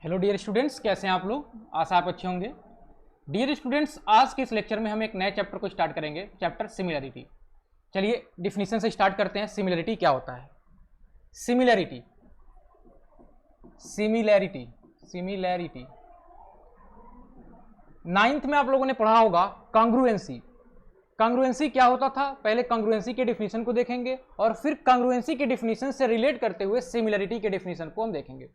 Hello dear students, कैसे हैं आप लोग। आशा आप अच्छे होंगे। डियर स्टूडेंट्स, आज के इस लेक्चर में हम एक नए चैप्टर को स्टार्ट करेंगे, चैप्टर सिमिलरिटी। चलिए डिफिनीशन से स्टार्ट करते हैं। सिमिलरिटी क्या होता है? सिमिलरिटी सिमिलरिटी सिमिलरिटी नाइन्थ में आप लोगों ने पढ़ा होगा कांग्रुएंसी। कांग्रुएंसी क्या होता था? पहले कांग्रुएंसी के डिफिनीशन को देखेंगे और फिर कांग्रुएंसी के डिफिनीशन से रिलेट करते हुए सिमिलरिटी के डिफिनीशन को हम देखेंगे।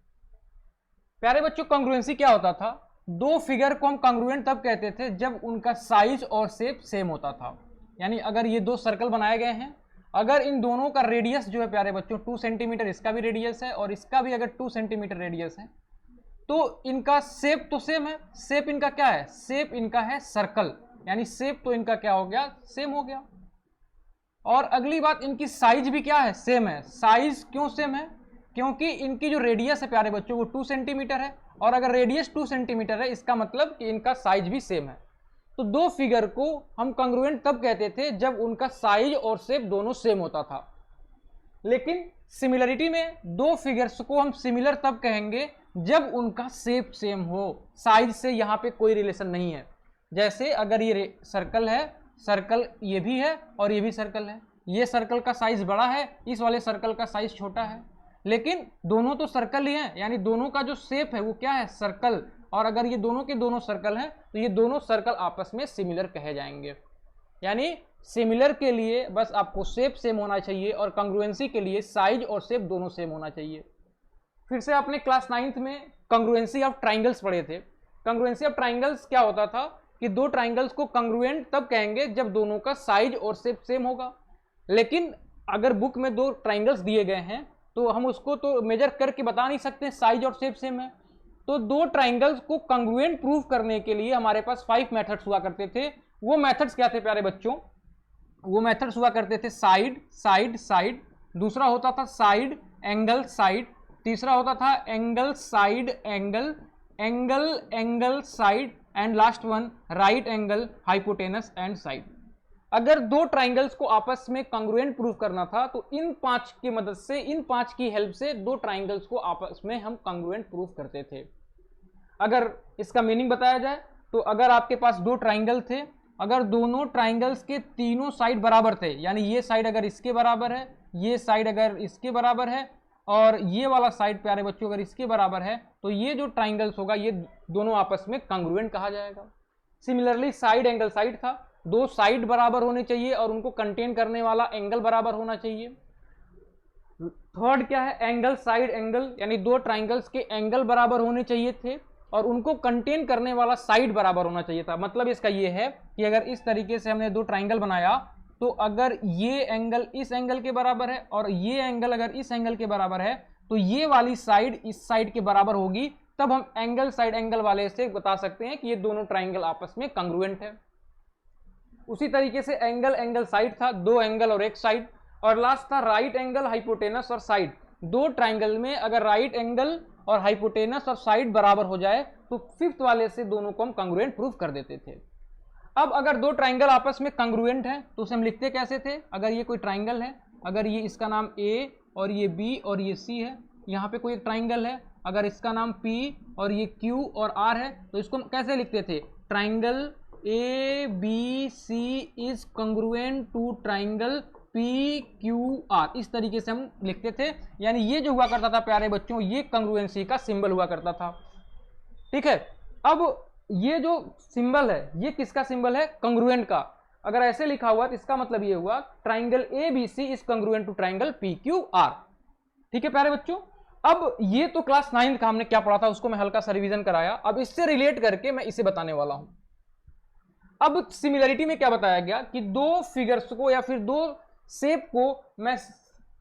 प्यारे बच्चों, कांग्रुएंसी क्या होता था? दो फिगर को हम कांग्रुएंट तब कहते थे जब उनका साइज और शेप सेम होता था। यानी अगर ये दो सर्कल बनाए गए हैं, अगर इन दोनों का रेडियस जो है प्यारे बच्चों 2 सेंटीमीटर, इसका भी रेडियस है और इसका भी अगर 2 सेंटीमीटर रेडियस है, तो इनका शेप तो सेम है। शेप इनका क्या है? शेप इनका है सर्कल, यानी शेप तो इनका क्या हो गया? सेम हो गया। और अगली बात, इनकी साइज भी क्या है? सेम है। साइज क्यों सेम है? क्योंकि इनकी जो रेडियस है प्यारे बच्चों वो 2 सेंटीमीटर है, और अगर रेडियस 2 सेंटीमीटर है इसका मतलब कि इनका साइज भी सेम है। तो दो फिगर को हम कांग्रुएंट तब कहते थे जब उनका साइज और शेप दोनों सेम होता था। लेकिन सिमिलरिटी में दो फिगर्स को हम सिमिलर तब कहेंगे जब उनका शेप सेम हो, साइज से यहाँ पे कोई रिलेशन नहीं है। जैसे अगर ये सर्कल है, सर्कल ये भी है और ये भी सर्कल है, ये सर्कल का साइज बड़ा है, इस वाले सर्कल का साइज छोटा है, लेकिन दोनों तो सर्कल ही हैं, यानी दोनों का जो शेप है वो क्या है? सर्कल। और अगर ये दोनों के दोनों सर्कल हैं तो ये दोनों सर्कल आपस में सिमिलर कहे जाएंगे। यानी सिमिलर के लिए बस आपको शेप सेम होना चाहिए और कांग्रुएंसी के लिए साइज और शेप दोनों सेम होना चाहिए। फिर से आपने क्लास 9th में कांग्रुएंसी ऑफ ट्राइंगल्स पढ़े थे। कांग्रुएंसी ऑफ ट्राइंगल्स क्या होता था कि दो ट्राइंगल्स को कांग्रुएंट तब कहेंगे जब दोनों का साइज और शेप सेम होगा। लेकिन अगर बुक में दो ट्राइंगल्स दिए गए हैं तो हम उसको तो मेजर करके बता नहीं सकते साइज और शेप सेम है। तो दो ट्राइंगल्स को कांग्रुएंट प्रूव करने के लिए हमारे पास 5 मेथड्स हुआ करते थे। वो मेथड्स क्या थे प्यारे बच्चों? वो मेथड्स हुआ करते थे साइड साइड साइड, दूसरा होता था साइड एंगल साइड, तीसरा होता था angle side angle, angle angle side, and last one right angle hypotenuse and side. अगर दो ट्राइंगल्स को आपस में कांग्रुएंट प्रूव करना था तो इन 5 की मदद से, इन 5 की हेल्प से दो ट्राइंगल्स को आपस में हम कांग्रुएंट प्रूव करते थे। अगर इसका मीनिंग बताया जाए तो अगर आपके पास दो ट्राइंगल थे, अगर दोनों ट्राइंगल्स के तीनों साइड बराबर थे, यानी ये साइड अगर इसके बराबर है, ये साइड अगर इसके बराबर है और ये वाला साइड प्यारे बच्चों अगर इसके बराबर है, तो ये जो ट्राइंगल्स होगा ये दोनों आपस में कांग्रुएंट कहा जाएगा। सिमिलरली साइड एंगल साइड था, दो साइड बराबर होने चाहिए और उनको कंटेन करने वाला एंगल बराबर होना चाहिए। थर्ड क्या है? एंगल साइड एंगल, यानी दो ट्राइंगल्स के एंगल बराबर होने चाहिए थे और उनको कंटेन करने वाला साइड बराबर होना चाहिए था। मतलब इसका ये है कि अगर इस तरीके से हमने दो ट्राइंगल बनाया तो अगर ये एंगल इस एंगल के बराबर है और ये एंगल अगर इस एंगल के बराबर है तो ये वाली साइड इस साइड के बराबर होगी, तब हम एंगल साइड एंगल वाले से बता सकते हैं कि ये दोनों ट्राइंगल आपस में कांग्रुएंट है। उसी तरीके से एंगल एंगल साइड था, दो एंगल और एक साइड, और लास्ट था राइट एंगल हाइपोटेनस और साइड। दो ट्राइंगल में अगर राइट एंगल और हाइपोटेनस और साइड बराबर हो जाए तो फिफ्थ वाले से दोनों को हम कांग्रुएंट प्रूव कर देते थे। अब अगर दो ट्राइंगल आपस में कांग्रुएंट है तो उसे हम लिखते कैसे थे? अगर ये कोई ट्राइंगल है, अगर ये इसका नाम ए और ये बी और ये सी है, यहाँ पे कोई एक ट्राइंगल है, अगर इसका नाम पी और ये क्यू और आर है, तो इसको कैसे लिखते थे? Triangle A B C is congruent to triangle P Q R, इस तरीके से हम लिखते थे। यानी ये जो हुआ करता था प्यारे बच्चों, ये कांग्रुएंसी का सिंबल हुआ करता था। ठीक है, अब ये जो सिंबल है ये किसका सिंबल है? कांग्रुएंट का। अगर ऐसे लिखा हुआ तो इसका मतलब ये हुआ triangle A B C is congruent to triangle P Q R. ठीक है प्यारे बच्चों, अब ये तो क्लास 9 का हमने क्या पढ़ा था उसको मैं हल्का सा रिवीजन कराया। अब इससे रिलेट करके मैं इसे बताने वाला हूं। अब सिमिलरिटी में क्या बताया गया कि दो फिगर्स को या फिर दो शेप को मैं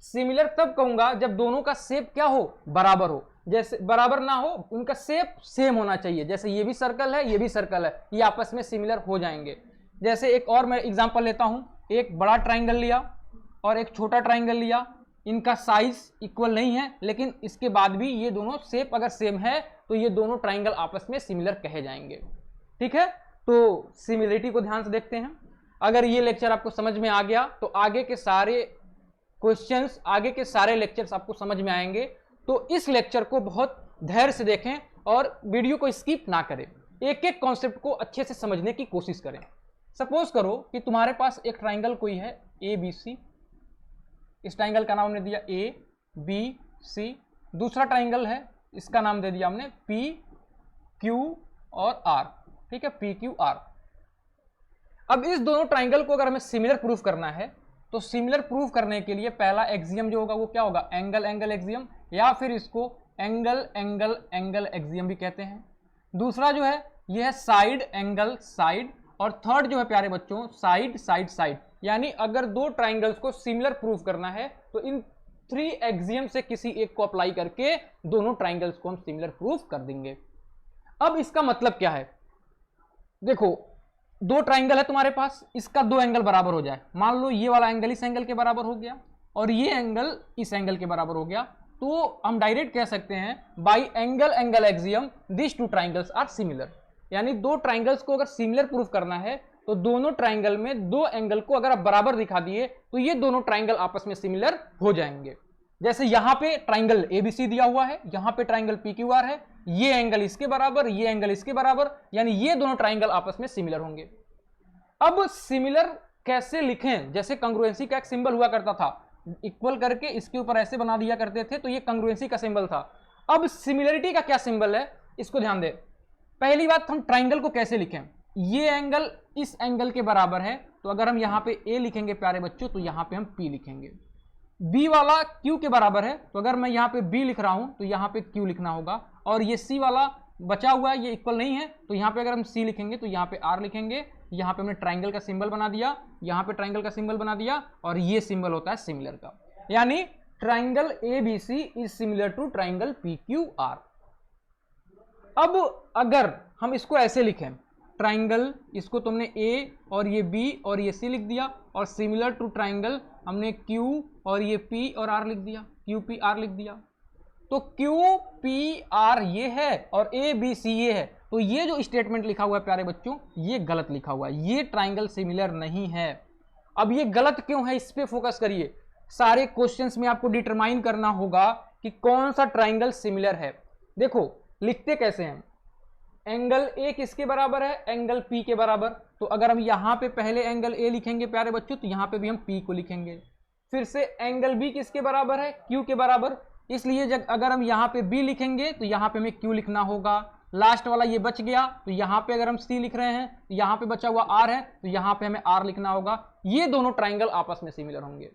सिमिलर तब कहूंगा जब दोनों का शेप क्या हो? बराबर हो। जैसे बराबर ना हो, उनका शेप सेम होना चाहिए। जैसे ये भी सर्कल है ये भी सर्कल है, ये आपस में सिमिलर हो जाएंगे। जैसे एक और मैं एग्जांपल लेता हूं, एक बड़ा ट्राइंगल लिया और एक छोटा ट्राइंगल लिया, इनका साइज इक्वल नहीं है लेकिन इसके बाद भी ये दोनों शेप अगर सेम है तो ये दोनों ट्राइंगल आपस में सिमिलर कहे जाएंगे। ठीक है, तो सिमिलरिटी को ध्यान से देखते हैं। अगर ये लेक्चर आपको समझ में आ गया तो आगे के सारे क्वेश्चंस, आगे के सारे लेक्चर्स आपको समझ में आएंगे। तो इस लेक्चर को बहुत धैर्य से देखें और वीडियो को स्किप ना करें, एक एक कॉन्सेप्ट को अच्छे से समझने की कोशिश करें। सपोज करो कि तुम्हारे पास एक ट्राइंगल कोई है ए बी सी, इस ट्राइंगल का नाम हमने दिया ए बी सी। दूसरा ट्राइंगल है, इसका नाम दे दिया हमने पी क्यू और आर, ठीक है, पी क्यू आर। अब इस दोनों ट्राइंगल को अगर हमें सिमिलर प्रूफ करना है तो सिमिलर प्रूफ करने के लिए पहला एक्सियम जो होगा वो क्या होगा, एंगल एंगल एक्सियम, या फिर इसको एंगल एंगल एंगल एक्सियम भी कहते हैं। दूसरा जो है ये है साइड एंगल साइड, और थर्ड जो है प्यारे बच्चों साइड साइड साइड। यानी अगर दो ट्राइंगल्स को सिमिलर प्रूफ करना है तो इन 3 एक्सियम से किसी एक को अप्लाई करके दोनों ट्राइंगल्स को हम सिमिलर प्रूफ कर देंगे। अब इसका मतलब क्या है, देखो दो ट्राइंगल है तुम्हारे पास, इसका दो एंगल बराबर हो जाए, मान लो ये वाला एंगल इस एंगल के बराबर हो गया और ये एंगल इस एंगल के बराबर हो गया, तो हम डायरेक्ट कह सकते हैं by angle angle axiom this two triangles are similar. यानी दो ट्राइंगल्स को अगर सिमिलर प्रूफ करना है तो दोनों ट्राइंगल में दो एंगल को अगर आप बराबर दिखा दिए तो ये दोनों ट्राइंगल आपस में सिमिलर हो जाएंगे। जैसे यहां पे ट्राइंगल एबीसी दिया हुआ है, यहां पे ट्राइंगल पीक्यूआर है, ये एंगल इसके बराबर, ये एंगल इसके बराबर, यानी ये दोनों ट्राइंगल आपस में सिमिलर होंगे। अब सिमिलर कैसे लिखें, जैसे कंग्रुएंसी का एक सिंबल हुआ करता था, इक्वल करके इसके ऊपर ऐसे बना दिया करते थे, तो ये कंग्रुएंसी का सिंबल था। अब सिमिलरिटी का क्या सिंबल है, इसको ध्यान दे। पहली बात, हम ट्राइंगल को कैसे लिखें, ये एंगल इस एंगल के बराबर है, तो अगर हम यहां पे ए लिखेंगे प्यारे बच्चों तो यहां पे हम पी लिखेंगे। बी वाला क्यू के बराबर है, तो अगर मैं यहां पे बी लिख रहा हूं तो यहां पे क्यू लिखना होगा, और ये सी वाला बचा हुआ है, ये इक्वल नहीं है, तो यहां पे अगर हम सी लिखेंगे तो यहां पे आर लिखेंगे। यहां पे हमने ट्राइंगल का सिंबल बना दिया, यहां पे ट्राइंगल का सिंबल बना दिया, और ये सिंबल होता है सिमिलर का, यानी triangle A B C is similar to triangle P Q R. अब अगर हम इसको ऐसे लिखें, ट्राइंगल इसको तुमने ए और ये बी और ये सी लिख दिया, और सिमिलर टू ट्राइंगल हमने क्यू और ये पी और आर लिख दिया, क्यू पी आर लिख दिया, तो क्यू पी आर ये है और ए बी सी ये है, तो ये जो स्टेटमेंट लिखा हुआ है प्यारे बच्चों ये गलत लिखा हुआ है, ये ट्राइंगल सिमिलर नहीं है। अब ये गलत क्यों है, इस पे फोकस करिए। सारे क्वेश्चंस में आपको डिटरमाइन करना होगा कि कौन सा ट्राइंगल सिमिलर है। देखो लिखते कैसे हैं, एंगल ए किसके बराबर है, एंगल पी के बराबर, तो अगर हम यहां पे पहले एंगल ए लिखेंगे प्यारे बच्चों तो यहां पे भी हम पी को लिखेंगे। फिर से एंगल बी किसके बराबर है, क्यू के बराबर, इसलिए जब अगर हम यहां पे बी लिखेंगे तो यहां पे हमें क्यू लिखना होगा। लास्ट वाला ये बच गया, तो यहां पे अगर हम सी लिख रहे हैं तो यहां पे बचा हुआ आर है, तो यहां पे हमें आर लिखना होगा। ये दोनों ट्राइंगल आपस में सिमिलर होंगे।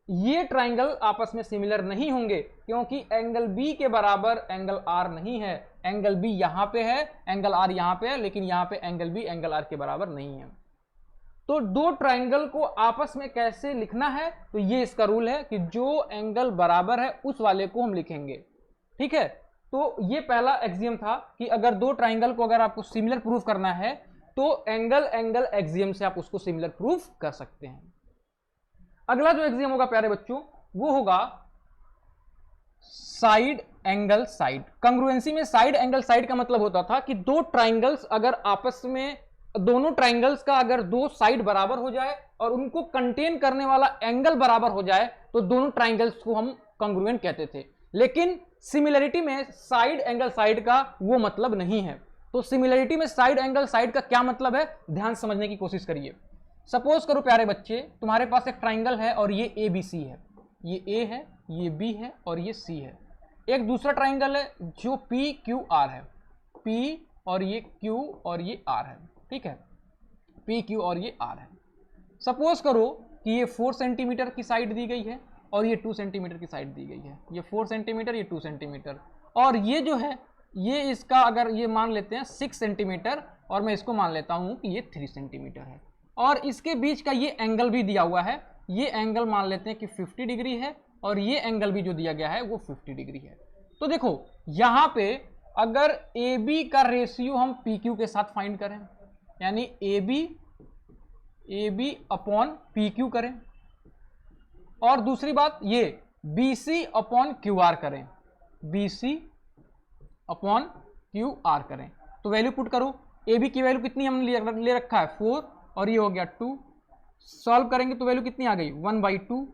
ये ट्राइंगल आपस में सिमिलर नहीं होंगे क्योंकि एंगल बी के बराबर एंगल आर नहीं है। एंगल बी यहां पे है, एंगल आर यहां पे है, लेकिन यहां पे एंगल बी एंगल आर के बराबर नहीं है। तो दो ट्राइंगल को आपस में कैसे लिखना है, तो ये इसका रूल है कि जो एंगल बराबर है उस वाले को हम लिखेंगे, ठीक है। तो ये पहला एक्सियम था कि अगर दो ट्राइंगल को अगर आपको सिमिलर प्रूफ करना है तो एंगल एंगल एक्सियम से आप उसको सिमिलर प्रूफ कर सकते हैं। अगला जो एक्सियम होगा प्यारे बच्चों वो होगा साइड एंगल साइड। कंग्रुएंसी में साइड एंगल साइड का मतलब होता था कि दो ट्राइंगल्स अगर आपस में, दोनों ट्राइंगल्स का अगर दो साइड बराबर हो जाए और उनको कंटेन करने वाला एंगल बराबर हो जाए तो दोनों ट्राइंगल्स को हम कंग्रुएंट कहते थे। लेकिन सिमिलरिटी में साइड एंगल साइड का वो मतलब नहीं है। तो सिमिलरिटी में साइड एंगल साइड का क्या मतलब है, ध्यान समझने की कोशिश करिए। सपोज करो प्यारे बच्चे तुम्हारे पास एक ट्राइंगल है और ये ए बी सी है, ये ए है, ये बी है और ये सी है। एक दूसरा ट्राइंगल है जो पी क्यू आर है, पी और ये क्यू और ये आर है, ठीक है, पी क्यू और ये आर है। सपोज करो कि ये 4 सेंटीमीटर की साइड दी गई है और ये 2 सेंटीमीटर की साइड दी गई है। ये 4 सेंटीमीटर, ये 2 सेंटीमीटर, और ये जो है ये इसका अगर ये मान लेते हैं 6 सेंटीमीटर और मैं इसको मान लेता हूं कि ये 3 सेंटीमीटर है, और इसके बीच का ये एंगल भी दिया हुआ है। ये एंगल मान लेते हैं कि 50 डिग्री है और ये एंगल भी जो दिया गया है वो 50 डिग्री है। तो देखो यहां पे अगर ए बी का रेशियो हम पी क्यू के साथ फाइंड करें, यानी A B upon P Q करें, और दूसरी बात ये B C upon Q R करें, B C upon Q R करें, तो वैल्यू पुट करो। ए बी की वैल्यू कितनी हमने ले रखा है 4 और ये हो गया 2, सॉल्व करेंगे तो वैल्यू कितनी आ गई 1/2,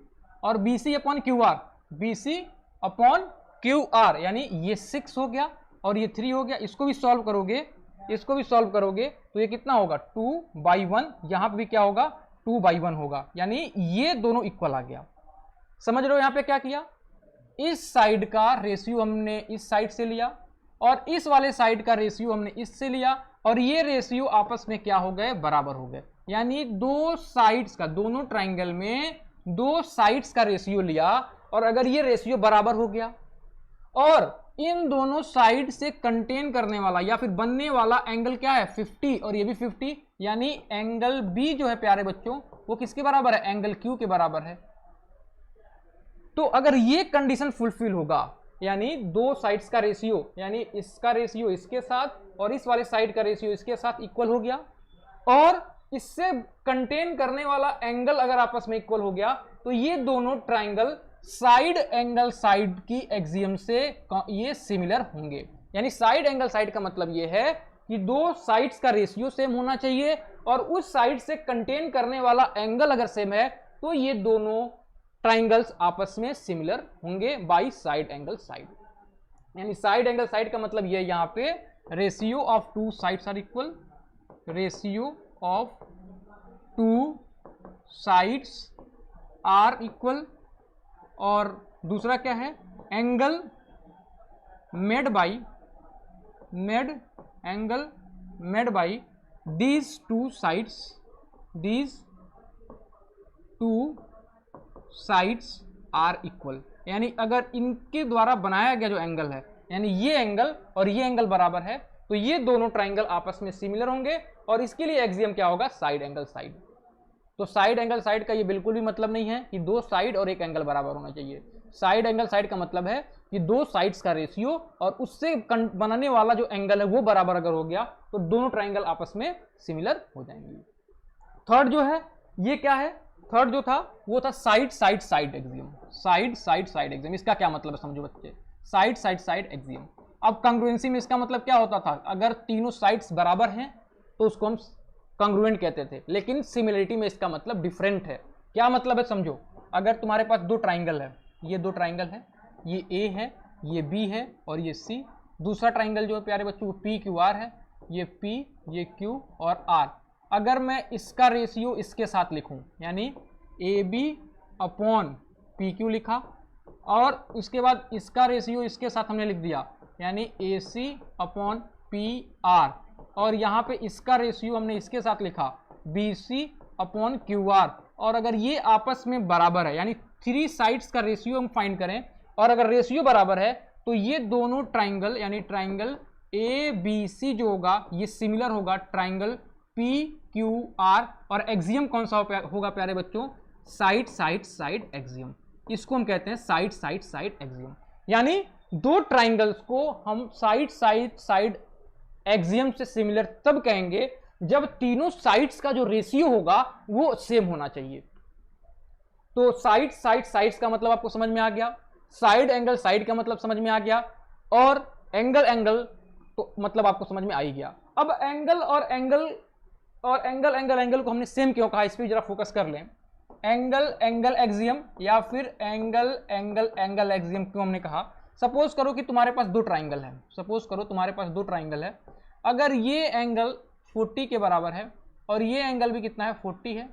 और B C upon Q R, B C upon Q R यानी ये 6 हो गया और ये 3 हो गया। इसको भी सॉल्व करोगे, इसको भी सॉल्व करोगे तो ये कितना होगा 2/1, यहाँ पे भी क्या होगा 2/1 होगा, यानी ये दोनों इक्वल आ गया। समझ रहे हो यहाँ पे क्या किया, इस साइड का रेशियो हमने इस साइड से लिया और इस वाले साइड का रेशियो हमने इससे लिया और ये रेशियो आपस में क्या हो गए, बराबर हो गए। यानी दो साइड्स का, दोनों ट्राइंगल में दो साइड्स का रेशियो लिया और अगर ये रेशियो बराबर हो गया और इन दोनों साइड से कंटेन करने वाला या फिर बनने वाला एंगल क्या है 50 और ये भी 50, यानी एंगल बी जो है प्यारे बच्चों वो किसके बराबर है, एंगल क्यू के बराबर है। तो अगर ये कंडीशन फुलफिल होगा यानी दो साइड्स का रेशियो, यानी इसका रेशियो इसके साथ और इस वाले साइड का रेशियो इसके साथ इक्वल हो गया और इससे कंटेन करने वाला एंगल अगर आपस में इक्वल हो गया तो ये दोनों ट्राइंगल साइड एंगल साइड की एक्सियम से ये सिमिलर होंगे। यानी साइड एंगल साइड का मतलब ये है कि दो साइड्स का रेशियो सेम होना चाहिए और उस साइड से कंटेन करने वाला एंगल अगर सेम है तो ये दोनों ट्राइंगल्स आपस में सिमिलर होंगे बाय साइड एंगल साइड। यानी साइड एंगल साइड का मतलब ये यहाँ पे ratio of two sides are equal, ratio of two sides are equal, और दूसरा क्या है angle made by these two sides are equal. यानी अगर इनके द्वारा बनाया गया जो एंगल है, यानी ये एंगल और ये एंगल बराबर है तो ये दोनों ट्राइंगल आपस में सिमिलर होंगे और इसके लिए एक्सियम क्या होगा, साइड एंगल साइड। तो साइड एंगल साइड का ये बिल्कुल भी मतलब नहीं है कि दो साइड और एक एंगल बराबर होना चाहिए। साइड एंगल साइड का मतलब है कि दो साइड्स का रेशियो और उससे बनाने वाला जो एंगल है वो बराबर अगर हो गया तो दोनों ट्राइंगल आपस में सिमिलर हो जाएंगे। थर्ड जो है ये क्या है, थर्ड जो था वो था side side side axiom. Side side side axiom इसका क्या मतलब है समझो बच्चे, साइड साइड साइड एक्सियम। अब कंग्रुएंसी में इसका मतलब क्या होता था, अगर तीनों साइड्स बराबर हैं तो उसको हम कंग्रुएंट कहते थे, लेकिन सिमिलरिटी में इसका मतलब डिफरेंट है। क्या मतलब है समझो, अगर तुम्हारे पास दो ट्राइंगल है, ये दो ट्राइंगल है, ये ए है, ये बी है और ये सी, दूसरा ट्राइंगल जो है प्यारे बच्चों वो पी क्यू आर है, ये पी ये क्यू और आर। अगर मैं इसका रेशियो इसके साथ लिखूं यानी A B upon P Q लिखा और उसके बाद इसका रेशियो इसके साथ हमने लिख दिया यानी A C upon P R, और यहाँ पे इसका रेशियो हमने इसके साथ लिखा B C upon Q R, और अगर ये आपस में बराबर है यानी थ्री साइड्स का रेशियो हम फाइंड करें और अगर रेशियो बराबर है तो ये दोनों ट्राइंगल यानी ट्राइंगल ए बी सी जो होगा ये सिमिलर होगा ट्राइंगल पी क्यू आर, और एक्सियम कौन सा होगा प्यारे बच्चों, साइड साइड साइड एक्सियम। इसको हम कहते हैं साइड साइड साइड एक्सियम। यानी दो ट्राइंगल्स को हम साइड साइड साइड एक्सियम से सिमिलर तब कहेंगे जब तीनों साइड्स का जो रेशियो होगा वो सेम होना चाहिए। तो साइड साइड साइड्स का मतलब आपको समझ में आ गया, साइड एंगल साइड का मतलब समझ में आ गया, और एंगल एंगल तो मतलब आपको समझ में आ ही गया। अब एंगल और एंगल को हमने सेम क्यों कहा, इस पर जरा फोकस कर लें। एंगल एंगल एक्सियम या फिर एंगल एंगल एंगल एक्सियम क्यों हमने कहा, सपोज करो कि तुम्हारे पास दो ट्राइंगल है, सपोज करो तुम्हारे पास दो ट्राइंगल है, अगर ये एंगल 40 के बराबर है और ये एंगल भी कितना है 40 है,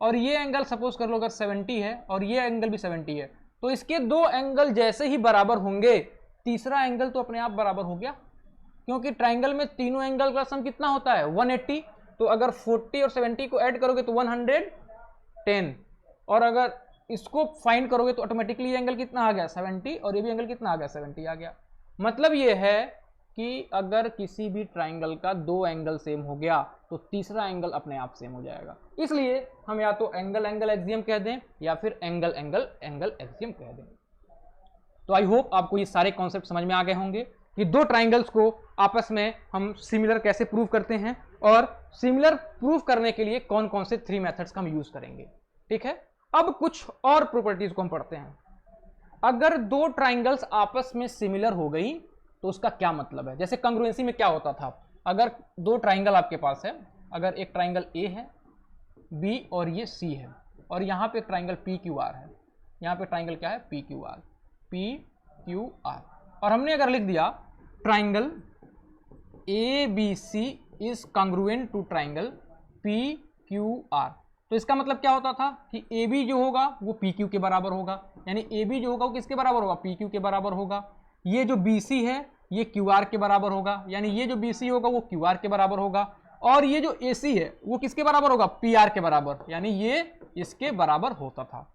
और ये एंगल सपोज कर लो अगर 70 है और ये एंगल भी 70 है, तो इसके दो एंगल जैसे ही बराबर होंगे तीसरा एंगल तो अपने आप बराबर हो गया, क्योंकि ट्राइंगल में तीनों एंगल का सम कितना होता है 180। तो अगर 40 और 70 को ऐड करोगे तो 110, और अगर इसको फाइंड करोगे तो ऑटोमेटिकली एंगल कितना आ गया 70 और ये भी एंगल कितना आ गया 70 आ गया। मतलब ये है कि अगर किसी भी ट्राइंगल का दो एंगल सेम हो गया तो तीसरा एंगल अपने आप सेम हो जाएगा। इसलिए हम या तो एंगल एंगल एक्सियम कह दें या फिर एंगल एंगल एंगल एक्सियम कह दें। तो आई होप आपको ये सारे कॉन्सेप्ट समझ में आ गए होंगे कि दो ट्राइंगल्स को आपस में हम सिमिलर कैसे प्रूव करते हैं और सिमिलर प्रूव करने के लिए कौन कौन से थ्री मेथड्स का हम यूज करेंगे। ठीक है, अब कुछ और प्रॉपर्टीज को हम पढ़ते हैं। अगर दो ट्राइंगल्स आपस में सिमिलर हो गई तो उसका क्या मतलब है। जैसे कंग्रुएंसी में क्या होता था, अगर दो ट्राइंगल आपके पास है, अगर एक ट्राइंगल ए है, बी और ये सी है, और यहाँ पे ट्राइंगल पी क्यू आर है, यहाँ पे ट्राइंगल क्या है पी क्यू आर, और हमने अगर लिख दिया triangle ABC is congruent to triangle PQR। तो इसका मतलब क्या होता था कि AB जो होगा वो PQ के बराबर होगा, यानी AB जो होगा वो किसके बराबर होगा, PQ के बराबर होगा। ये जो BC है ये QR के बराबर होगा, यानी ये जो BC होगा वो QR के बराबर होगा, और ये जो AC है वो किसके बराबर होगा, PR के बराबर, यानी ये इसके बराबर होता था।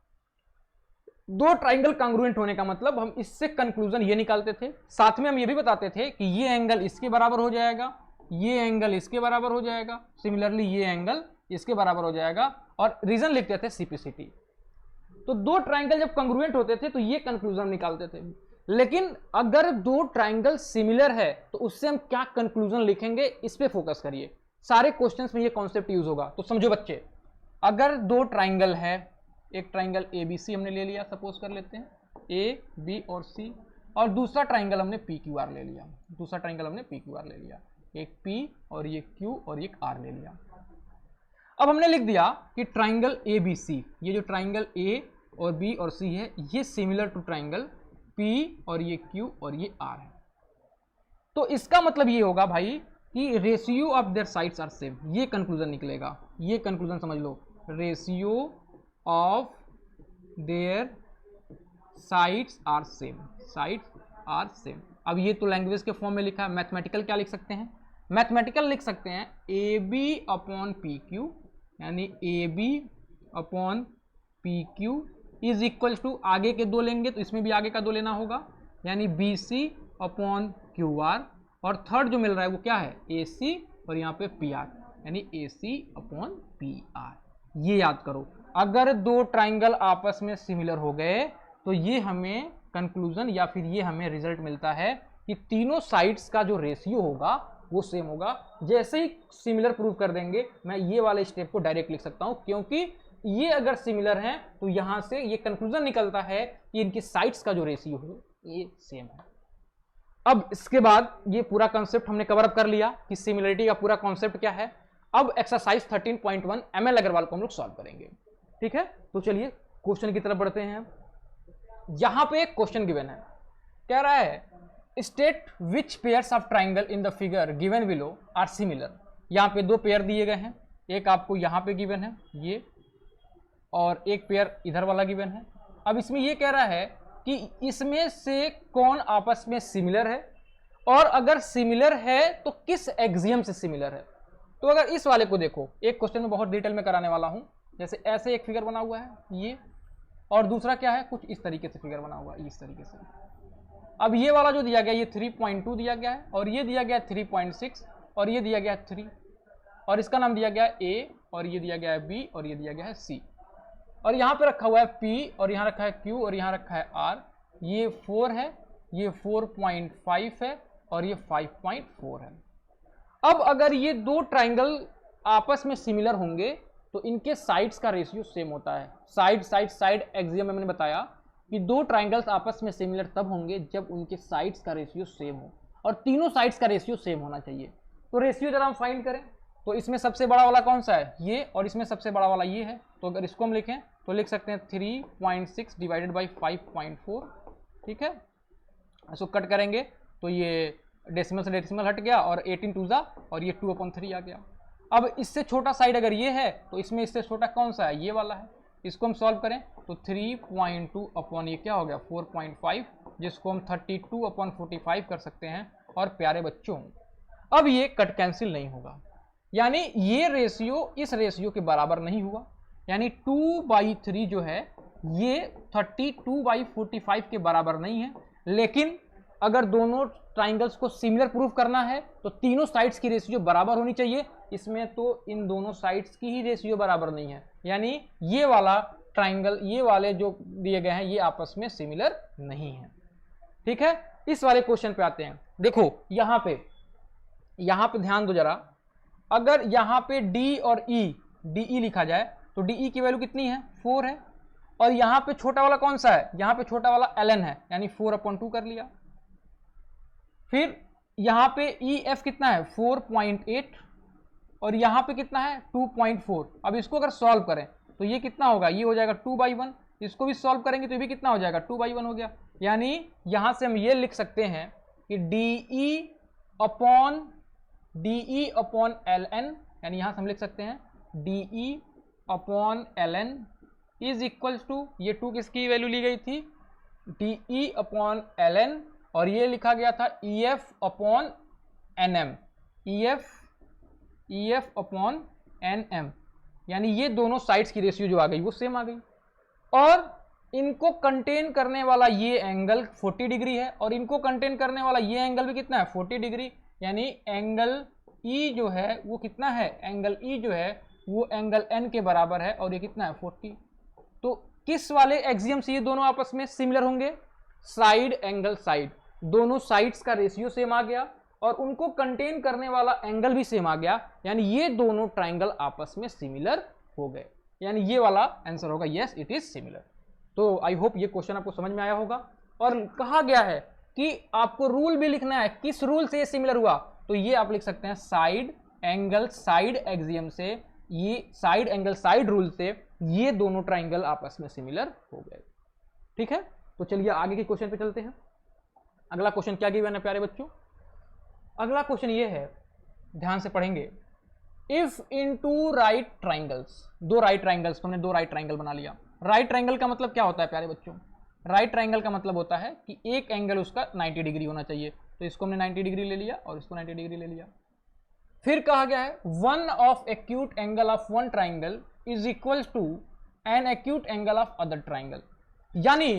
दो ट्राइंगल कॉन्ग्रुएंट होने का मतलब हम इससे कंक्लूजन ये निकालते थे, साथ में हम ये भी बताते थे कि ये एंगल इसके बराबर हो जाएगा, ये एंगल इसके बराबर हो जाएगा, सिमिलरली ये एंगल इसके बराबर हो जाएगा, और रीजन लिखते थे सिपिसिटी। तो दो ट्राइंगल जब कॉन्ग्रुएंट होते थे तो ये कंक्लूजन निकालते थे। लेकिन अगर दो ट्राइंगल सिमिलर है तो उससे हम क्या कंक्लूजन लिखेंगे, इस पे फोकस करिए। सारे क्वेश्चंस में ये कॉन्सेप्ट यूज होगा। तो समझो बच्चे, अगर दो ट्राइंगल है, एक ट्राइंगल ABC हमने ले लिया, सपोज कर लेते हैं A, B और C, और दूसरा ट्राइंगल हमने PQR ले लिया, दूसरा ट्राइंगल हमने PQR ले लिया, एक P और ये Q और एक R ले लिया। अब हमने लिख दिया कि ट्राइंगल ABC, ये जो ट्राइंगल A और B और C है ये सिमिलर टू ट्राइंगल P और ये Q और ये R है। तो इसका मतलब ये होगा भाई कि ratio of their sides are same, ये कंक्लूजन निकलेगा। ये कंक्लूजन समझ लो, ratio of their sides are same, sides are same. अब ये तो लैंग्वेज के फॉर्म में लिखा है, मैथमेटिकल क्या लिख सकते हैं, मैथमेटिकल लिख सकते हैं AB अपॉन PQ, यानी AB upon PQ is equal to, आगे के दो लेंगे तो इसमें भी आगे का दो लेना होगा, यानी BC अपॉन QR, और थर्ड जो मिल रहा है वो क्या है, AC और यहाँ पे PR, यानी AC अपॉन PR। ये याद करो, अगर दो ट्राइंगल आपस में सिमिलर हो गए तो ये हमें कंक्लूजन या फिर ये हमें रिजल्ट मिलता है कि तीनों साइड्स का जो रेशियो होगा वो सेम होगा। जैसे ही सिमिलर प्रूव कर देंगे मैं ये वाले स्टेप को डायरेक्ट लिख सकता हूं, क्योंकि ये अगर सिमिलर हैं तो यहां से ये कंक्लूजन निकलता है कि इनकी साइड्स का जो रेशियो है ये सेम है। अब इसके बाद ये पूरा कॉन्सेप्ट हमने कवर अप कर लिया कि सिमिलरिटी का पूरा कॉन्सेप्ट क्या है। अब एक्सरसाइज 13.1 ML अग्रवाल को हम लोग सॉल्व करेंगे, ठीक है। तो चलिए क्वेश्चन की तरफ बढ़ते हैं। यहां पे एक क्वेश्चन गिवन है, कह रहा है state which pairs of triangle in the figure given below are similar. यहाँ पे दो पेयर दिए गए हैं, एक आपको यहाँ पे गिवन है ये, और एक पेयर इधर वाला गिवन है। अब इसमें ये कह रहा है कि इसमें से कौन आपस में सिमिलर है, और अगर सिमिलर है तो किस एक्सियम से सिमिलर है। तो अगर इस वाले को देखो, एक क्वेश्चन में बहुत डिटेल में कराने वाला हूं। जैसे ऐसे एक फिगर बना हुआ है ये, और दूसरा क्या है, कुछ इस तरीके से फिगर बना हुआ है, इस तरीके से। अब ये वाला जो दिया गया ये 3.2 दिया गया है, और ये दिया गया 3.6, और ये दिया गया 3, और इसका नाम दिया गया A, और ये दिया गया है B, और ये दिया गया है C, और यहाँ पे रखा हुआ है P, और यहाँ रखा है Q, और यहाँ रखा है R। ये 4 है, ये 4.5 है, और ये 5.4 है। अब अगर ये दो ट्राइंगल आपस में सिमिलर होंगे तो इनके साइड्स का रेशियो सेम होता है। साइड एक्सियम में मैंने बताया कि दो ट्राइंगल्स आपस में सिमिलर तब होंगे जब उनके साइड्स का रेशियो सेम हो, और तीनों साइड्स का रेशियो सेम होना चाहिए। तो रेशियो जरा हम फाइंड करें, तो इसमें सबसे बड़ा वाला कौन सा है, ये, और इसमें सबसे बड़ा वाला ये है। तो अगर इसको हम लिखें तो लिख सकते हैं 3.6 डिवाइडेड बाई 5.4, ठीक है। इसको कट करेंगे तो ये डेसिमल से डेसिमल हट गया, और 18 टू जा, और ये 2/3 आ गया। अब इससे छोटा साइड अगर ये है तो इसमें इससे छोटा कौन सा है, ये वाला है। इसको हम सॉल्व करें तो 3.2 अपॉन ये क्या हो गया 4.5, जिसको हम 32/45 कर सकते हैं। और प्यारे बच्चों, अब ये कट कैंसिल नहीं होगा, यानी ये रेशियो इस रेशियो के बराबर नहीं हुआ, यानी 2/3 जो है ये 32/45 के बराबर नहीं है। लेकिन अगर दोनों ट्राइंगल्स को सिमिलर प्रूफ करना है तो तीनों साइड्स की रेशियो बराबर होनी चाहिए। इसमें तो इन दोनों साइड्स की ही रेशियो बराबर नहीं है, यानी ये वाला ट्राइंगल, ये वाले जो दिए गए हैं ये आपस में सिमिलर नहीं है, ठीक है। इस वाले क्वेश्चन पे आते हैं। देखो यहाँ पे ध्यान दो जरा, अगर यहाँ पे D और DE लिखा जाए तो DE की वैल्यू कितनी है, 4 है, और यहाँ पे छोटा वाला कौन सा है, यहाँ पे छोटा वाला ln है, यानी 4/2 कर लिया। फिर यहाँ पे EF कितना है 4.8, और यहाँ पे कितना है 2.4। अब इसको अगर सॉल्व करें तो ये कितना होगा, ये हो जाएगा 2/1। इसको भी सॉल्व करेंगे तो ये भी कितना हो जाएगा 2/1 हो गया। यानी यहाँ से हम ये लिख सकते हैं कि DE अपॉन LN, यानी यहां से हम लिख सकते हैं DE upon LN is equals to, ये 2 किसकी वैल्यू ली गई थी, DE अपॉन LN, और ये लिखा गया था EF upon NM, EF upon NM, यानी ये दोनों साइड्स की रेशियो जो आ गई वो सेम आ गई। और इनको कंटेन करने वाला ये एंगल 40 डिग्री है और इनको कंटेन करने वाला ये एंगल भी कितना है, 40 डिग्री, यानी एंगल E जो है वो कितना है, एंगल E जो है वो एंगल N के बराबर है और ये कितना है 40। तो किस वाले एक्सियम से ये दोनों आपस में सिमिलर होंगे, साइड एंगल साइड, दोनों साइड्स का रेशियो सेम आ गया और उनको कंटेन करने वाला एंगल भी सेम आ गया, यानी ये दोनों ट्राइंगल आपस में सिमिलर हो गए, यानी ये वाला आंसर होगा यस इट इज सिमिलर। तो आई होप ये क्वेश्चन आपको समझ में आया होगा। और कहा गया है कि आपको रूल भी लिखना है, किस रूल से ये सिमिलर हुआ, तो ये आप लिख सकते हैं साइड एंगल साइड एक्सियम से, ये साइड एंगल साइड रूल से ये दोनों ट्राइंगल आपस में सिमिलर हो गए। ठीक है, तो चलिए आगे के क्वेश्चन पे चलते हैं। अगला क्वेश्चन क्या गिवन है प्यारे बच्चों, अगला क्वेश्चन ये है, ध्यान से पढ़ेंगे। If in two right triangles, दो राइट ट्राइंगल्स, हमने दो राइट ट्राइंगल बना लिया। राइट ट्राइंगल का मतलब क्या होता है प्यारे बच्चों, राइट ट्राइंगल का मतलब होता है कि एक एंगल उसका 90 डिग्री होना चाहिए, तो इसको हमने 90 डिग्री ले लिया और इसको 90 डिग्री ले लिया। फिर कहा गया है one of acute angle of one triangle is equal to an acute angle of other triangle, यानी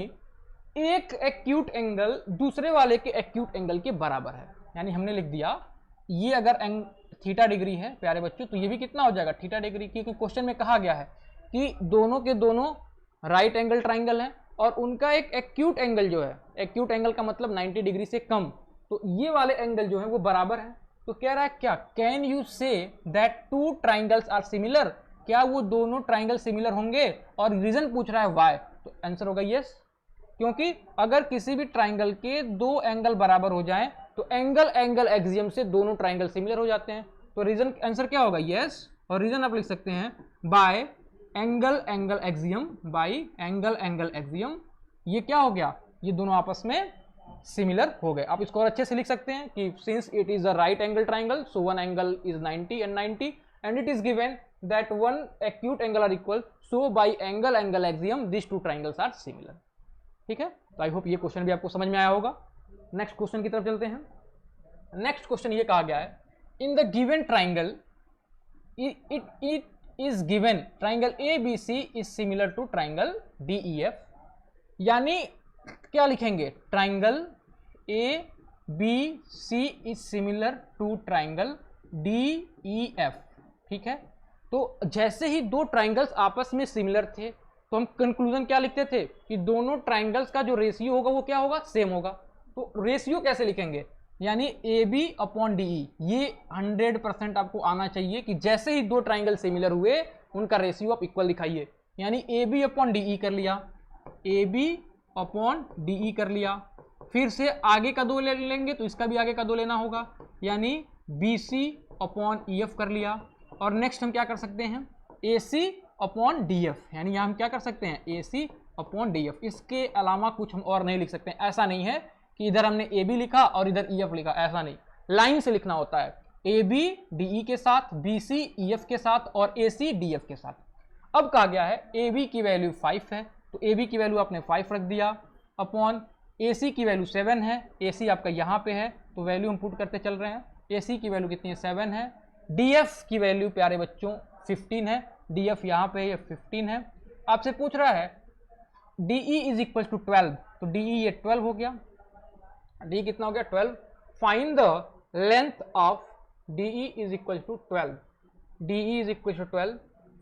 एक एक्यूट एंगल दूसरे वाले के एक्यूट एंगल के बराबर है। यानी हमने लिख दिया ये अगर थीटा डिग्री है प्यारे बच्चों, तो ये भी कितना हो जाएगा थीटा डिग्री, क्योंकि क्वेश्चन में कहा गया है कि दोनों के दोनों राइट एंगल ट्राइंगल हैं और उनका एक एक्यूट एंगल जो है, एक्यूट एंगल का मतलब 90 डिग्री से कम, तो ये वाले एंगल जो है वो बराबर है। तो कह रहा है क्या, can you say that two triangles are similar, क्या वो दोनों ट्राइंगल सिमिलर होंगे, और रीजन पूछ रहा है वाई, तो आंसर होगा यस, क्योंकि अगर किसी भी ट्राइंगल के दो एंगल बराबर हो जाएं तो एंगल एंगल एक्सियम से दोनों ट्राइंगल सिमिलर हो जाते हैं, तो रीजन आंसर क्या होगा यस, और रीजन आप लिख सकते हैं by angle angle axiom, bye angle angle axiom, ये क्या हो गया, ये दोनों आपस में सिमिलर हो गए। आप इसको और अच्छे से लिख सकते हैं कि since it is a right angle triangle so one angle is 90 and 90 and it is given that one acute angle are equal, so by angle angle axiom this two triangles are similar. ठीक है, तो I hope ये question भी आपको समझ में आया होगा। नेक्स्ट क्वेश्चन की तरफ चलते हैं। नेक्स्ट क्वेश्चन ये कहा गया है in the given triangle it is given triangle ABC is similar to triangle DEF, यानी क्या लिखेंगे, triangle ABC is similar to triangle DEF। ठीक है, तो जैसे ही दो ट्राइंगल्स आपस में सिमिलर थे तो हम कंक्लूजन क्या लिखते थे कि दोनों ट्राइंगल्स का जो रेशियो होगा वो क्या होगा, सेम होगा। तो रेशियो कैसे लिखेंगे, यानी AB अपॉन DE, ये 100% आपको आना चाहिए कि जैसे ही दो ट्राइंगल सिमिलर हुए उनका रेशियो आप इक्वल दिखाइए, यानी AB अपॉन DE कर लिया, AB अपॉन DE कर लिया, फिर से आगे का दो ले लेंगे तो इसका भी आगे का दो लेना होगा, यानी BC अपॉन EF कर लिया, और नेक्स्ट हम क्या कर सकते हैं AC अपॉन DF, यानी यहाँ हम क्या कर सकते हैं AC अपॉन DF, इसके अलावा कुछ हम और नहीं लिख सकते हैं। ऐसा नहीं है कि इधर हमने AB लिखा और इधर EF लिखा, ऐसा नहीं, लाइन से लिखना होता है, AB DE के साथ, BC EF के साथ और AC DF के साथ। अब कहा गया है AB की वैल्यू 5 है, तो AB की वैल्यू आपने 5 रख दिया, अपॉन AC की वैल्यू 7 है, AC आपका यहाँ पे है तो वैल्यू हम पुट करते चल रहे हैं, AC की वैल्यू कितनी है 7 है, DF की वैल्यू प्यारे बच्चों 15 है, DF यहाँ पे ये 15 है। आपसे पूछ रहा है DE इज इक्वल टू 12, तो DE ये 12 हो गया, DE कितना हो गया 12, find the length of DE is equal to 12, DE is equal to 12,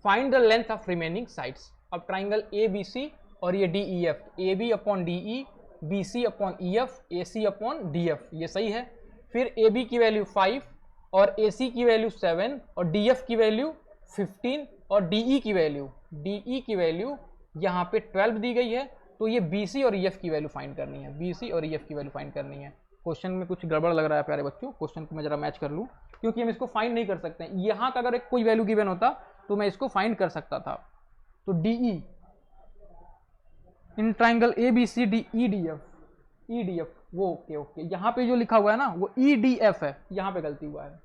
find the length of remaining sides. अब ट्राइंगल ABC और ये DEF, AB upon DE, BC upon EF, AC upon DF, ये सही है। फिर AB की value 5 और AC की वैल्यू 7 और DF की वैल्यू 15 और DE की वैल्यू यहाँ पे 12 दी गई है, तो ये BC और EF की वैल्यू फाइंड करनी है, BC और EF की वैल्यू फाइंड करनी है। क्वेश्चन में कुछ गड़बड़ लग रहा है प्यारे बच्चों, क्वेश्चन को मैं जरा मैच कर लूँ, क्योंकि हम इसको फाइंड नहीं कर सकते हैं। यहाँ का अगर एक कोई वैल्यू गिवन होता तो मैं इसको फाइंड कर सकता था। तो DE in triangle ABC EDF वो ओके यहाँ पे जो लिखा हुआ है ना वो EDF है, यहाँ पे गलती हुआ है।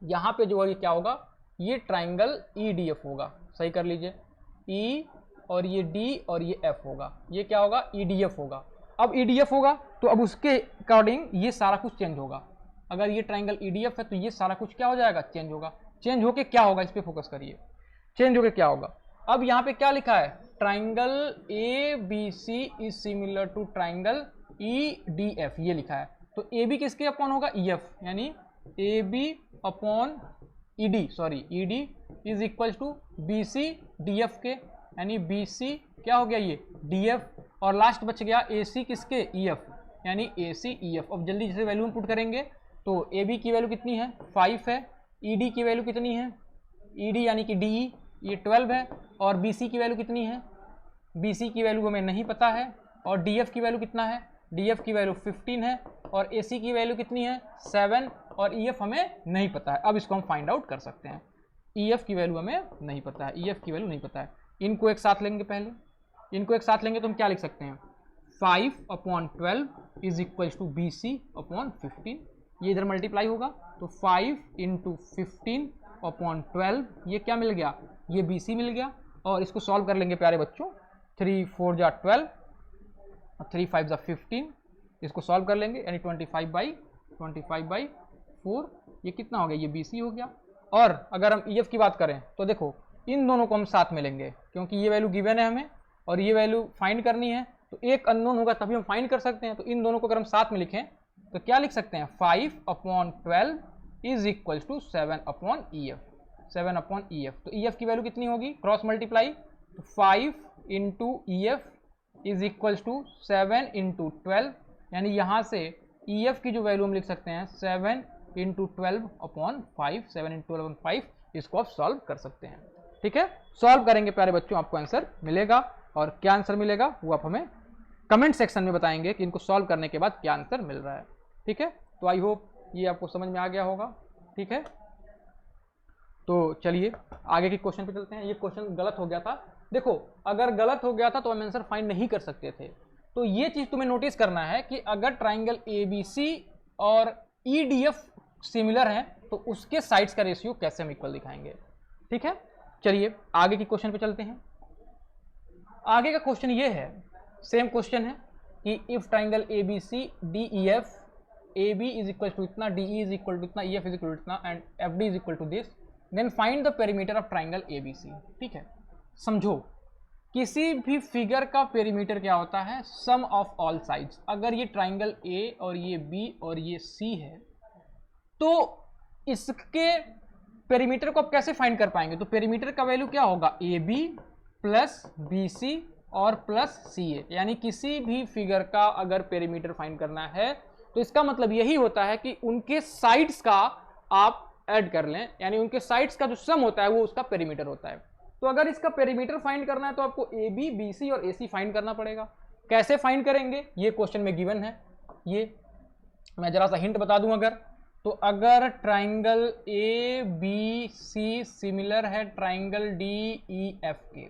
यहाँ पे जो है ये क्या होगा, ये ट्राइंगल EDF होगा, सही कर लीजिए। E और ये D और ये F होगा, ये क्या होगा, EDF होगा। अब EDF होगा तो अब उसके अकॉर्डिंग ये सारा कुछ चेंज होगा। अगर ये ट्राइंगल EDF है तो ये सारा कुछ क्या हो जाएगा, चेंज होगा। चेंज होके क्या होगा, इस पे फोकस करिए, चेंज होके क्या होगा। अब यहाँ पे क्या लिखा है, triangle ABC is similar to triangle EDF, ये लिखा है। तो AB किसके अपॉन होगा, EF, यानी AB upon ED is equal to BC DF के, यानी BC क्या हो गया, ये DF, और लास्ट बच गया AC किसके, EF, यानी AC EF। अब जल्दी जैसे वैल्यू पुट करेंगे तो AB की वैल्यू कितनी है, 5 है, ED की वैल्यू कितनी है, ED यानी कि DE ये 12 है, और BC की वैल्यू कितनी है, BC की वैल्यू हमें नहीं पता है, और DF की वैल्यू कितना है, DF की वैल्यू 15 है, और AC की वैल्यू कितनी है, 7, और EF हमें नहीं पता है। अब इसको हम फाइंड आउट कर सकते हैं। EF की वैल्यू हमें नहीं पता है, EF की वैल्यू नहीं पता है। इनको एक साथ लेंगे, पहले इनको एक साथ लेंगे तो हम क्या लिख सकते हैं, 5/12 is equal to BC upon 15, ये इधर मल्टीप्लाई होगा तो 5 × 15/12, ये क्या मिल गया, ये BC मिल गया। और इसको सॉल्व कर लेंगे प्यारे बच्चों, 3 4 जा 12 और 3 5 जा 15, इसको सॉल्व कर लेंगे, यानी 25/4, ये कितना हो गया, ये BC हो गया। और अगर हम EF की बात करें तो देखो इन दोनों को हम साथ में लेंगे, क्योंकि ये वैल्यू गिवन है हमें और ये वैल्यू फाइंड करनी है, तो एक अननोन होगा तभी हम फाइंड कर सकते हैं। तो इन दोनों को अगर हम साथ में लिखें तो क्या लिख सकते हैं, 5/12 is equal to 7/EF, 7/EF। तो EF की वैल्यू कितनी होगी, क्रॉस मल्टीप्लाई, तो 5 × EF इज इक्वल टू 7 × 12, यानी यहाँ से EF की जो वैल्यू हम लिख सकते हैं 7 × 12/5, 7 × 12/5, इसको आप सॉल्व कर सकते हैं। ठीक है, सॉल्व करेंगे प्यारे बच्चों, आपको आंसर मिलेगा, और क्या आंसर मिलेगा वो आप हमें कमेंट सेक्शन में बताएंगे कि इनको सॉल्व करने के बाद क्या आंसर मिल रहा है। ठीक है, तो आई होप ये आपको समझ में आ गया होगा। ठीक है, तो चलिए आगे के क्वेश्चन पे चलते हैं। ये क्वेश्चन गलत हो गया था, देखो अगर गलत हो गया था तो हम आंसर फाइंड नहीं कर सकते थे। तो ये चीज तुम्हें नोटिस करना है कि अगर ट्राइंगल ABC और EDF सिमिलर हैं तो उसके साइड्स का रेशियो कैसे हम इक्वल दिखाएंगे। ठीक है, चलिए आगे के क्वेश्चन पे चलते हैं। आगे का क्वेश्चन ये है, सेम क्वेश्चन है कि if triangle ABC DEF, AB is equal to इतना, DE इज इक्वल टू इतना, EF इज इक्वल टू इतना, and FD is equal to this, then find the perimeter of triangle ABC। ठीक है, समझो किसी भी फिगर का पेरीमीटर क्या होता है, सम ऑफ ऑल साइड्स। अगर ये ट्राइंगल A और ये B और ये C है तो इसके पेरीमीटर को आप कैसे फाइंड कर पाएंगे, तो पेरीमीटर का वैल्यू क्या होगा, AB प्लस BC और प्लस CA, यानी किसी भी फिगर का अगर पेरीमीटर फाइंड करना है तो इसका मतलब यही होता है कि उनके साइड्स का आप ऐड कर लें, यानी उनके साइड्स का जो सम होता है वो उसका पेरीमीटर होता है। तो अगर इसका पेरीमीटर फाइंड करना है तो आपको AB, BC और AC फाइंड करना पड़ेगा। कैसे फाइंड करेंगे ये क्वेश्चन में गिवन है। ये मैं जरा सा हिंट बता दूं, अगर तो अगर ट्राइंगल ABC सिमिलर है ट्राइंगल DEF के,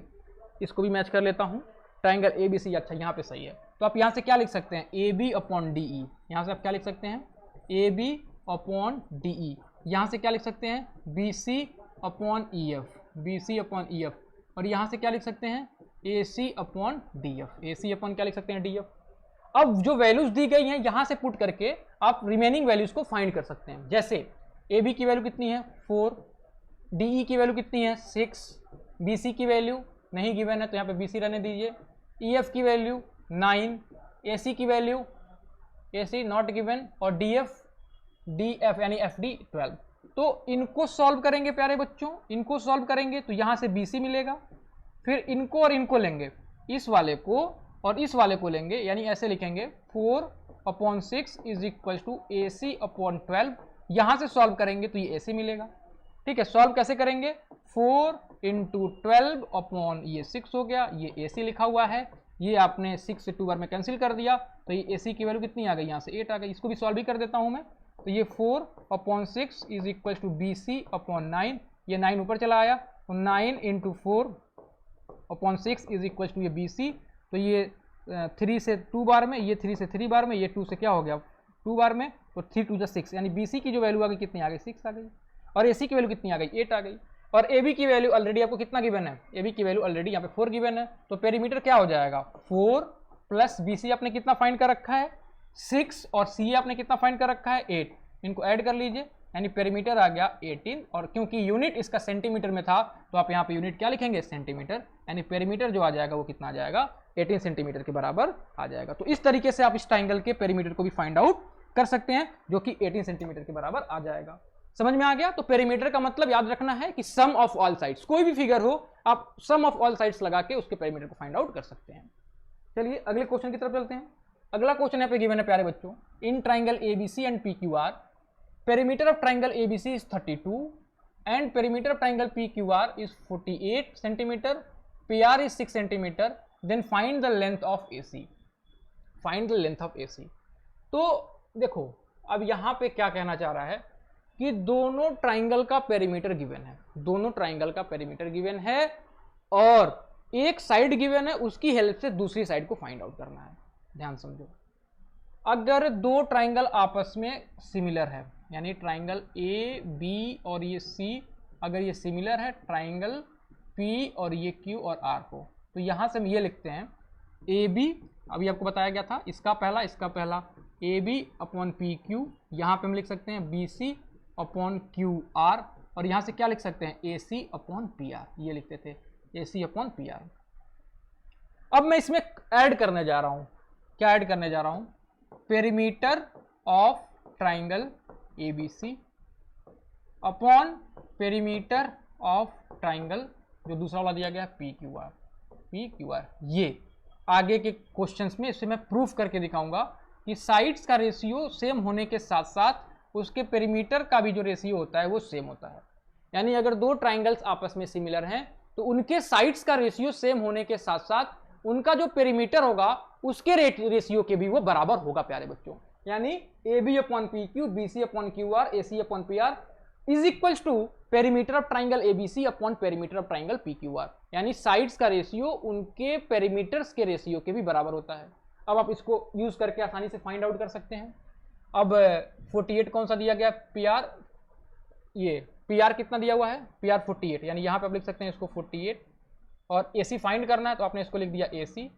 इसको भी मैच कर लेता हूं, ट्राइंगल ABC, अच्छा यहाँ पे सही है, तो आप यहाँ से क्या लिख सकते हैं, AB/DE, यहाँ से आप क्या लिख सकते हैं, AB/DE, यहाँ से क्या लिख सकते हैं, BC/EF, BC/EF, और यहाँ से क्या लिख सकते हैं, AC/DF, AC/ क्या लिख सकते हैं, DF। अब जो वैल्यूज दी गई हैं यहाँ से पुट करके आप रिमेनिंग वैल्यूज को फाइंड कर सकते हैं। जैसे AB की वैल्यू कितनी है 4, DE की वैल्यू कितनी है 6, BC की वैल्यू नहीं गिवन है तो यहाँ पे BC रहने दीजिए, EF की वैल्यू 9, AC की वैल्यू AC नॉट गिवन, और DF यानी FD 12। तो इनको सॉल्व करेंगे प्यारे बच्चों, इनको सॉल्व करेंगे तो यहाँ से BC मिलेगा, फिर इनको और इनको लेंगे, इस वाले को और इस वाले को लेंगे, यानी ऐसे लिखेंगे 4/6 इज इक्वल टू AC/12। यहाँ से सॉल्व करेंगे तो ये AC मिलेगा। ठीक है, सॉल्व कैसे करेंगे, 4 × 12 ये 6 हो गया, ये AC लिखा हुआ है, ये आपने 6 से 2 बार में कैंसिल कर दिया तो ये AC की वैल्यू कितनी आ गई, यहाँ से 8 आ गई। इसको भी सॉल्व भी कर देता हूँ मैं, तो ये 4/6 इज इक्वल टू BC/9, ये 9 ऊपर चला आया, तो 9 × 4/6 इज इक्वल टू ये BC, तो ये 3 से 2 बार में, ये 3 से 3 बार में, ये 2 से क्या हो गया 2 बार में, तो 3 2 6, यानी BC की जो वैल्यू आ गई कितनी आ गई 6 आ गई, और AC की वैल्यू कितनी आ गई 8 आ गई, और AB की वैल्यू ऑलरेडी आपको कितना गिवन है, AB की वैल्यू ऑलरेडी यहाँ पे 4 गिवन है, तो पेरीमीटर क्या हो जाएगा 4 प्लस BC आपने कितना फाइंड कर रखा है 6, और CA आपने कितना फाइंड कर रखा है 8, इनको ऐड कर लीजिए, यानी पेरीमीटर आ गया 18, और क्योंकि यूनिट इसका सेंटीमीटर में था तो आप यहाँ पे यूनिट क्या लिखेंगे सेंटीमीटर, यानी पेरीमीटर जो आ जाएगा वो कितना आ जाएगा 18 सेंटीमीटर के बराबर आ जाएगा। तो इस तरीके से आप इस ट्राइंगल के पेरीमीटर को भी फाइंड आउट कर सकते हैं जो कि 18 सेंटीमीटर के बराबर आ जाएगा। समझ में आ गया। तो पेरीमीटर का मतलब याद रखना है कि सम ऑफ ऑल साइड्स, कोई भी फिगर हो आप सम ऑफ ऑल साइड्स लगा के उसके पेरीमीटर को फाइंड आउट कर सकते हैं। चलिए अगले क्वेश्चन की तरफ चलते हैं। अगला क्वेश्चन यहाँ पे गिवन है प्यारे बच्चों, in triangle ABC and PQR perimeter of triangle ABC is 32 and perimeter of triangle PQR is 48 centimeter, PR is 6 centimeter, then find the length of AC, find the length of AC। तो देखो अब यहाँ पे क्या कहना चाह रहा है कि दोनों ट्राइंगल का पेरीमीटर गिवन है, दोनों ट्राइंगल का पेरीमीटर गिवन है और एक साइड गिवन है, उसकी हेल्प से दूसरी साइड को फाइंड आउट करना है। ध्यान समझो, अगर दो ट्राइंगल आपस में सिमिलर है, यानी ट्राइंगल ए बी और ये सी अगर ये सिमिलर है ट्राइंगल पी और ये क्यू और आर को, तो यहाँ से हम ये लिखते हैं ए बी, अभी आपको बताया गया था इसका पहला A B upon P Q, यहाँ पे हम लिख सकते हैं B C upon Q R, और यहाँ से क्या लिख सकते हैं A C upon P R, ये लिखते थे A C upon P R. अब मैं इसमें ऐड करने जा रहा हूँ, क्या ऐड करने जा रहा हूँ, perimeter of triangle ABC upon perimeter of triangle जो दूसरा वाला दिया गया PQR। ये आगे के क्वेश्चंस में इसे मैं प्रूफ करके दिखाऊंगा कि साइड्स का रेशियो सेम होने के साथ साथ उसके पेरीमीटर का भी जो रेशियो होता है वो सेम होता है। यानी अगर दो ट्राइंगल्स आपस में सिमिलर हैं तो उनके साइड्स का रेशियो सेम होने के साथ साथ उनका जो पेरीमीटर होगा उसके रेशियो के भी वो बराबर होगा प्यारे बच्चों। यानी A B upon P Q, B C upon Q R, A C upon P R is equals to perimeter of triangle A B C upon perimeter of triangle P Q R. यानी sides का ratio उनके perimeters के ratio के भी बराबर होता है। अब आप इसको यूज करके आसानी से फाइंड आउट कर सकते हैं। अब 48 कौन सा दिया गया पी आर, ये पी आर कितना दिया हुआ है पी आर 48, यानी यहाँ पे आप लिख सकते हैं इसको 48, और ए सी फाइंड करना है तो आपने इसको लिख दिया ए सी,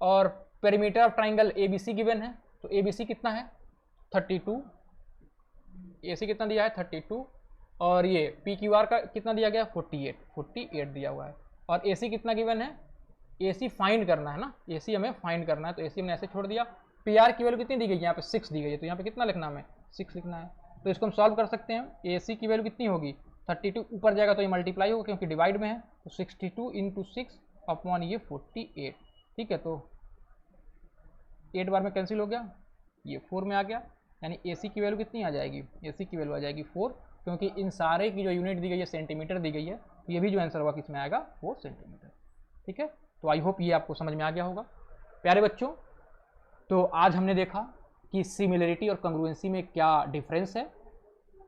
और perimeter of triangle A B C given है तो ए बी सी कितना है 32, ए सी कितना दिया है 32, और ये पी क्यू आर का कितना दिया गया 48 दिया हुआ है, और ए सी कितना गिवन है, ए सी फाइंड करना है ना, ए सी हमें फाइंड करना है तो ए सी हमने ऐसे छोड़ दिया। पी आर की वैल्यू कितनी दी गई है यहाँ पे 6 दी गई है, तो यहाँ पे कितना लिखना हमें 6 लिखना है। तो इसको हम सॉल्व कर सकते हैं। ए सी की वैल्यू कितनी होगी 32, ऊपर जाएगा तो ये मल्टीप्लाई होगा क्योंकि डिवाइड में है, तो 62 इंटू 6 अपॉन ये 48, ठीक है। तो 8 बार में कैंसिल हो गया, ये 4 में आ गया, यानी ए सी की वैल्यू कितनी आ जाएगी, ए सी की वैल्यू आ जाएगी 4, क्योंकि इन सारे की जो यूनिट दी गई है सेंटीमीटर दी गई है, ये भी जो आंसर होगा किस में आएगा 4 सेंटीमीटर, ठीक है। तो आई होप ये आपको समझ में आ गया होगा प्यारे बच्चों। तो आज हमने देखा कि सिमिलरिटी और कंग्रुएंसी में क्या डिफरेंस है,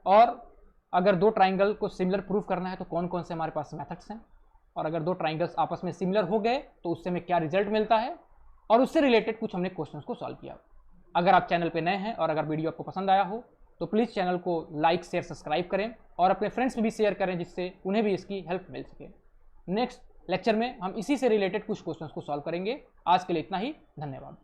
और अगर दो ट्राइंगल को सिमिलर प्रूफ करना है तो कौन कौन से हमारे पास मेथड्स हैं, और अगर दो ट्राइंगल्स आपस में सिमिलर हो गए तो उससे हमें क्या रिजल्ट मिलता है, और उससे रिलेटेड कुछ हमने क्वेश्चंस को सॉल्व किया। अगर आप चैनल पे नए हैं और अगर वीडियो आपको पसंद आया हो तो प्लीज़ चैनल को लाइक शेयर सब्सक्राइब करें और अपने फ्रेंड्स में भी शेयर करें जिससे उन्हें भी इसकी हेल्प मिल सके। नेक्स्ट लेक्चर में हम इसी से रिलेटेड कुछ क्वेश्चंस को सॉल्व करेंगे। आज के लिए इतना ही, धन्यवाद।